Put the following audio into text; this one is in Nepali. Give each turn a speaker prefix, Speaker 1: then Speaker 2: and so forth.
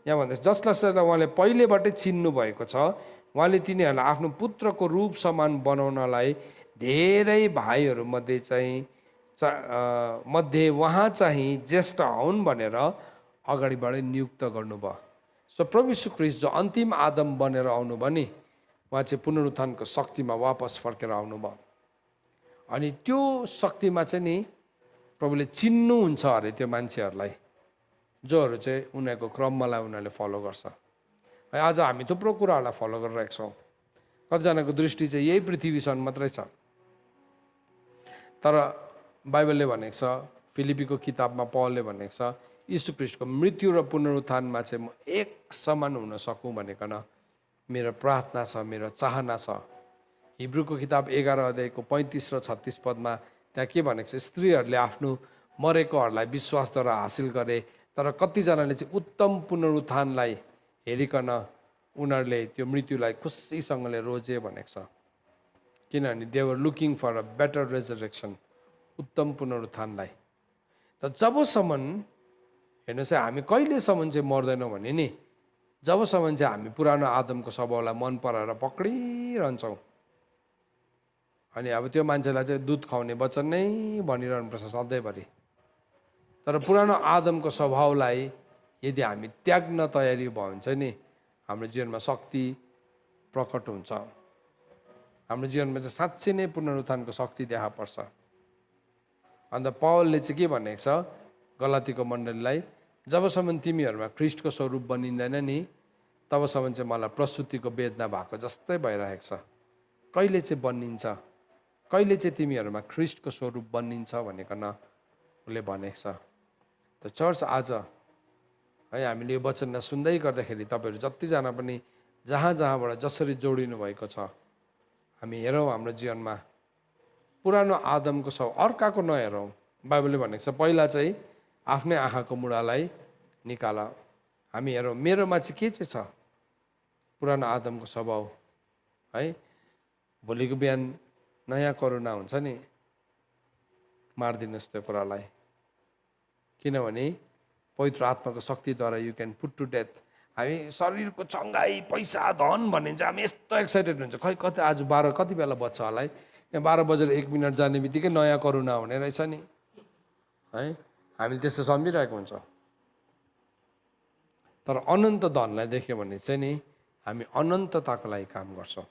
Speaker 1: यहाँ भन्दैछ जसलाई चाहिँ उहाँले पहिलेबाटै चिन्नु भएको छ, उहाँले तिनीहरूलाई आफ्नो पुत्रको रूप समान बनाउनलाई धेरै भाइहरू मध्ये चाहिँ मध्ये उहाँ चाहिँ ज्येष्ठ हुन् भनेर अगाडिबाटै नियुक्त गर्नुभयो। सो प्रभु यीशु ख्रीष्ट जो अन्तिम आदम बनेर आउनुभयो नि, उहाँ चाहिँ पुनरुत्थानको शक्तिमा वापस फर्केर आउनुभयो। अनि त्यो शक्तिमा चाहिँ नि प्रभुले चिन्नुहुन्छ अरे त्यो मान्छेहरूलाई, जोहरू चाहिँ उनीहरूको क्रमलाई उनीहरूले फलो गर्छ। आज हामी थुप्रो कुराहरूलाई फलो गरिरहेका छौँ। कतिजनाको दृष्टि चाहिँ यही पृथ्वीसँग मात्रै छ। तर बाइबलले भनेको छ, फिलिपीको किताबमा पौलले भनेको छ, यीशु ख्रीष्टको मृत्यु र पुनरुत्थानमा चाहिँ म एक समान हुन सकूँ भनेकन मेरो प्रार्थना छ, मेरो चाहना छ। हिब्रूको किताब 11 अध्यायको 35 र 36 पदमा त्यहाँ के भनेको छ, स्त्रीहरूले आफ्नो मरेकोहरूलाई विश्वासद्वारा हासिल गरे, तर कतिजनाले चाहिँ उत्तम पुनरुत्थानलाई हेरिकन उनीहरूले त्यो मृत्युलाई खुसीसँगले रोजे भनेको छ। किनभने they were looking for a better resurrection, उत्तम पुनरुत्थानलाई। त जबसम्म हेर्नुहोस् है, हामी कहिलेसम्म चाहिँ मर्दैनौँ भने नि, जबसम्म चाहिँ हामी पुरानो आदमको स्वभावलाई मन पराएर पक्रिरहन्छौँ। अनि अब त्यो मान्छेलाई चाहिँ दुध खुवाउने वचन नै भनिरहनुपर्छ सधैँभरि। तर पुरानो आदमको स्वभावलाई यदि हामी त्याग्न तयारी भयो भने चाहिँ नि हाम्रो जीवनमा शक्ति प्रकट हुन्छ। हाम्रो जीवनमा चाहिँ साँच्चै नै पुनरुत्थानको शक्ति देखा पर्छ। अन्त पौलले चाहिँ के भनेको छ गलातीको मण्डलीलाई, जबसम्म तिमीहरूमा ख्रीष्टको स्वरूप बनिँदैन नि, तबसम्म चाहिँ मलाई प्रस्तुतिको वेदना भएको जस्तै भइरहेको छ। कहिले चाहिँ बनिन्छ, कहिले चाहिँ तिमीहरूमा ख्रीष्टको स्वरूप बनिन्छ भनिकन उसले भनेको छ। त चर्च आज है हामीले यो वचनलाई सुन्दै गर्दाखेरि तपाईँहरू जतिजना पनि जहाँ जहाँबाट जसरी जोडिनु भएको छ, हामी हेरौँ हाम्रो जीवनमा पुरानो आदमको अर्काको नहेरौँ। बाइबलले भनेको छ पहिला चाहिँ आफ्नै आँखाको मुढालाई निकाल। हामी हेरौँ मेरोमा चाहिँ के चाहिँ छ, पुरानो आदमको स्वभाव है। भोलिको बिहान नयाँ करुणा हुन्छ नि, मारिदिनुहोस् त्यो कुरालाई। किनभने पवित्र आत्माको शक्तिद्वारा you can put to death. हामी शरीरको चङ्गाई पैसा धन भनिन्छ, हामी यस्तो एक्साइटेड हुन्छ, खै कति आज 12 कति बेला बज्छ होला है, 12 बजेर 1 मिनट जाने बित्तिकै नयाँ करुणा हुने रहेछ नि है, हामीले त्यस्तो सम्झिरहेको हुन्छ। तर अनन्त धनलाई देख्यो भने चाहिँ नि हामी अनन्तताको लागि काम गर्छौँ।